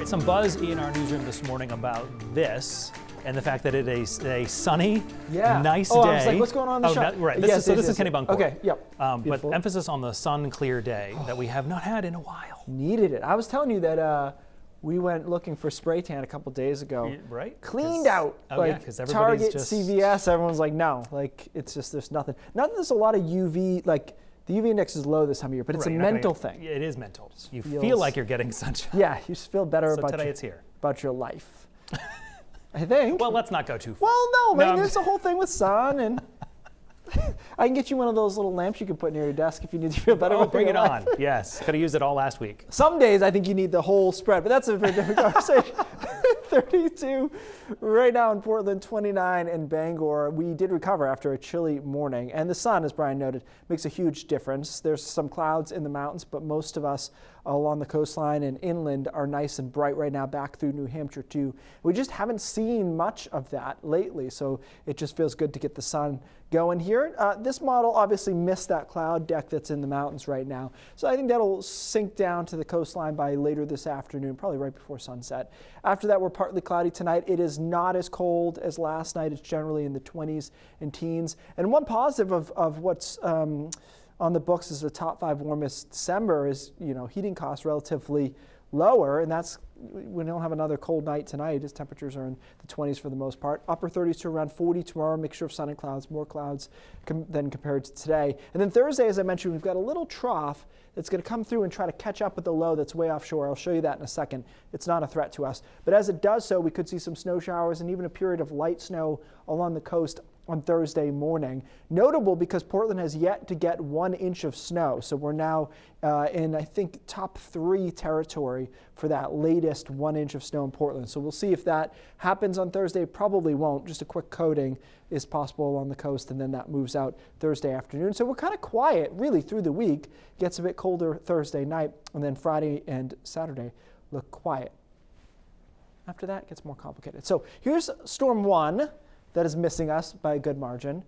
right, some buzz in our newsroom this morning about this and the fact that it is a sunny, nice day. I was like, what's going on in the shot? Right, this is Kennebunk. Okay, yep. But emphasis on the sun clear day that we have not had in a while. Needed it. I was telling you that we went looking for spray tan a couple days ago. Right. Cleaned out. Because Target, just CVS, everyone's like, no. Like, it's just, there's nothing. Not that there's a lot of UV, like, the UV index is low this time of year, but it's a mental thing. It is mental. You feel like you're getting sunshine. Yeah, you just feel better about your life. I think. Well, let's not go too far. Well, no, man, there's a whole thing with sun, and I can get you one of those little lamps you can put near your desk if you need to feel better. Oh, bring it on. Yes, could have used it all last week. Some days I think you need the whole spread, but that's a very different conversation. 32 right now in Portland, 29 in Bangor. We did recover after a chilly morning, and the sun, as Brian noted, makes a huge difference. There's some clouds in the mountains, but most of us along the coastline and inland are nice and bright right now, back through New Hampshire too. We just haven't seen much of that lately, so it just feels good to get the sun going here. This model obviously missed that cloud deck that's in the mountains right now, so I think that'll sink down to the coastline by later this afternoon, probably right before sunset. After that, we're partly cloudy tonight. It is not as cold as last night. It's generally in the 20s and teens. And one positive of what's on the books is the top 5 warmest December is, heating costs relatively lower, and that's, we don't have another cold night tonight as temperatures are in the 20s for the most part. Upper 30s to around 40 tomorrow, mixture of sun and clouds, more clouds than compared to today. And then Thursday, as I mentioned, we've got a little trough that's going to come through and try to catch up with the low that's way offshore. I'll show you that in a second. It's not a threat to us. But as it does so, we could see some snow showers and even a period of light snow along the coast on Thursday morning. Notable because Portland has yet to get 1 inch of snow. So we're now in, I think, top 3 territory for that latest 1 inch of snow in Portland. So we'll see if that happens on Thursday. Probably won't. Just a quick coating is possible along the coast, and then that moves out Thursday afternoon. So we're kind of quiet really through the week. Gets a bit colder Thursday night, and then Friday and Saturday look quiet. After that, it gets more complicated. So here's Storm 1. That is missing us by a good margin.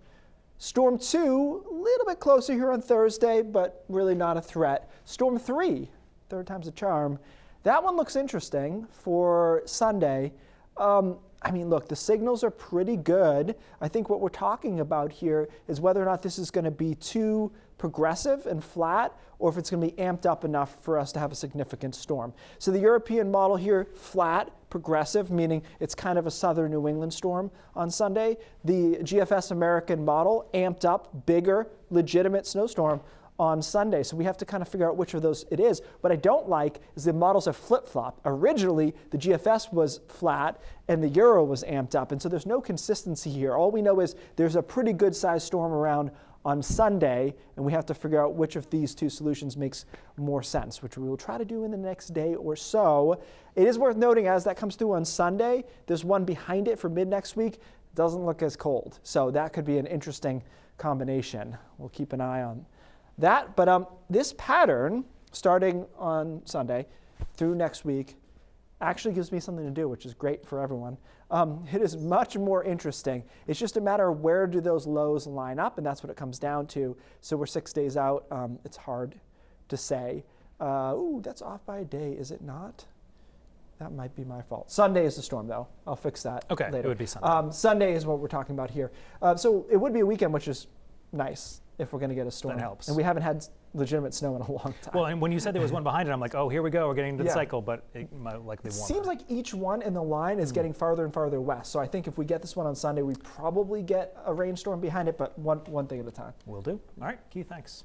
Storm 2, a little bit closer here on Thursday, but really not a threat. Storm 3, third time's a charm. That one looks interesting for Sunday. Look, the signals are pretty good. I think what we're talking about here is whether or not this is going to be too progressive and flat, or if it's going to be amped up enough for us to have a significant storm. So the European model here, flat, progressive, meaning it's kind of a southern New England storm on Sunday. The GFS American model, amped up, bigger, legitimate snowstorm on Sunday. So we have to kind of figure out which of those it is. What I don't like is the models have flip-flopped. Originally, the GFS was flat and the Euro was amped up. And so there's no consistency here. All we know is there's a pretty good sized storm around on Sunday, and we have to figure out which of these two solutions makes more sense, which we will try to do in the next day or so. It is worth noting as that comes through on Sunday, there's one behind it for mid next week. It doesn't look as cold. So that could be an interesting combination. We'll keep an eye on that. But this pattern, starting on Sunday through next week, actually gives me something to do, which is great for everyone. It is much more interesting. It's just a matter of where do those lows line up, and that's what it comes down to. So we're 6 days out. It's hard to say. Ooh, that's off by a day, is it not? That might be my fault. Sunday is the storm, though. I'll fix that later. It would be Sunday. Sunday is what we're talking about here. So it would be a weekend, which is nice if we're going to get a storm. That helps. And we haven't had legitimate snow in a long time. Well, and when you said there was one behind it, I'm like, oh, here we go. We're getting into the cycle, but it might likely won't. It seems like each one in the line is getting farther and farther west. So I think if we get this one on Sunday, we probably get a rainstorm behind it, but one thing at a time. Will do. All right, Keith, thanks.